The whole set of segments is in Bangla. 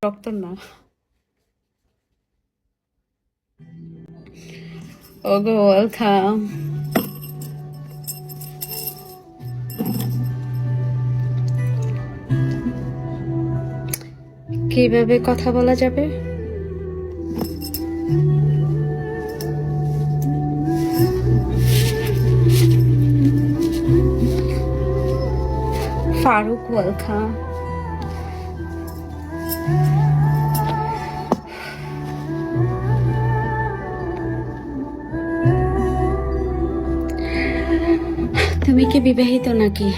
ডক্টর না। ওগো ওয়েলকাম। কিভাবে কথা বলা যাবে? ফারুক ওয়েলকাম। তুমি কি বিবাহিত নাকি?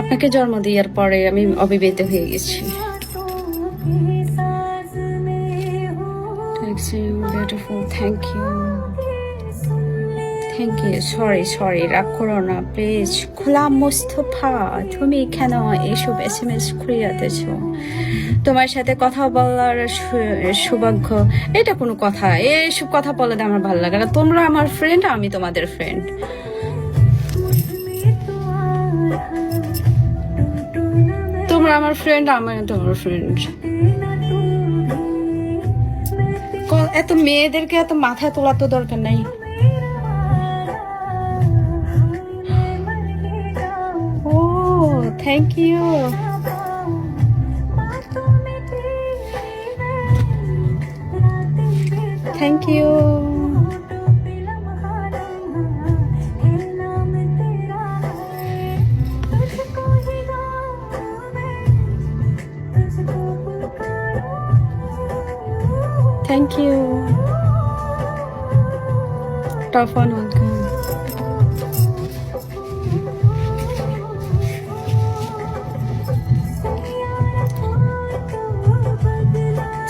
আপনাকে জন্ম দেওয়ার পরে আমি অবিবাহিত হয়ে গেছি। Beautiful, thank you. Thank you. Sorry, রাগ করো না প্লিজ। খোলা মোস্তফা, তুমি কেন এসব SMS করিয়াতেছ? তোমার সাথে কথা বলার সৌভাগ্য, এটা কোনো কথা? এইসব কথা বলে আমার ভালো লাগে না। তোমরা আমার ফ্রেন্ড, আমি তোমাদের ফ্রেন্ড। তোমরা আমার ফ্রেন্ড, আমি তোমার ফ্রেন্ড। এত মেয়েদেরকে এত মাথায় তোলা তো দরকার নাই। ও thank you. Thank you. Thank you. Top one welcome.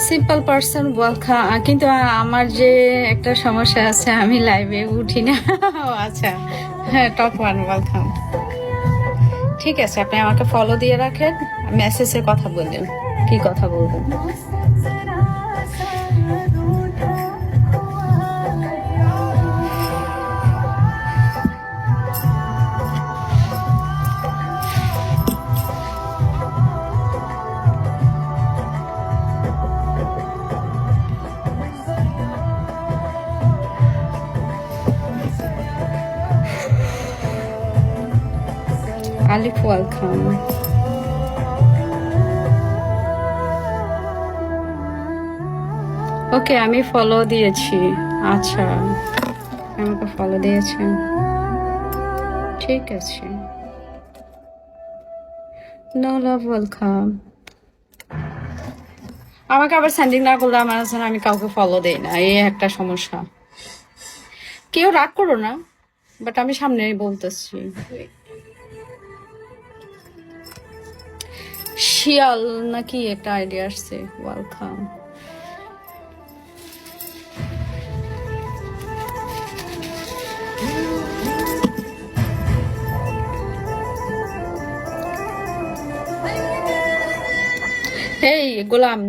Simple person welcome. কিন্তু আমার যে একটা সমস্যা আছে, আমি লাইভে উঠি না। আচ্ছা, হ্যাঁ, টপ ওয়ান ওয়েলকাম। ঠিক আছে, আপনি আমাকে ফলো দিয়ে রাখেন, মেসেজে কথা বললেন। কি কথা বলবেন? আলিফ ওয়েলকাম। ওকে, আমি ফলো দিয়েছি। আচ্ছা, আমাকে ফলো দিয়েছেন, ঠিক আছে। No love welcome. আমাকে আবার সেন্ডিং না করলে আমার আমি কাউকে ফলো দেই না, এই একটা সমস্যা। কেউ রাগ করো না, বাট আমি সামনেই বলতেছি। শিয়াল নাকি একটা আইডিয়া আসছে, ওয়েলকাম। এই গোলাম,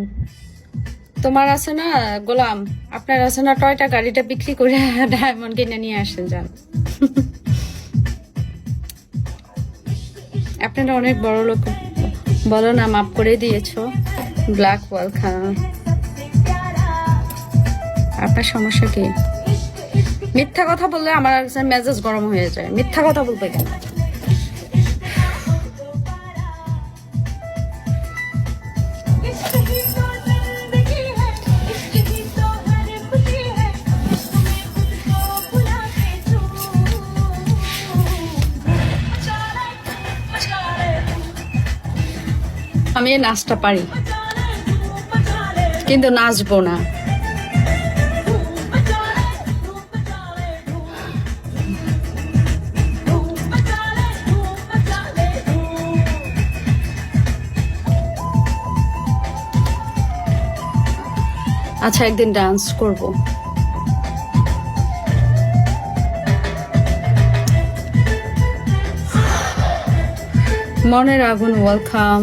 তোমার আছে না গোলাম, আপনার আছে না টয়টা গাড়িটা বিক্রি করে ডায়মন্ড কিনে নিয়ে আসেন যান। আপনারা অনেক বড় লোক, বলো না, মাফ করে দিয়েছো। Black welcome. আপনার সমস্যা কি? মিথ্যা কথা বললে আমার মেজাজ গরম হয়ে যায়। মিথ্যা কথা বলতে কেন? আমি এই নাচটা পারি, কিন্তু নাচবো না। আচ্ছা, একদিন ডান্স করব। মনের আগুন ওয়েলকাম।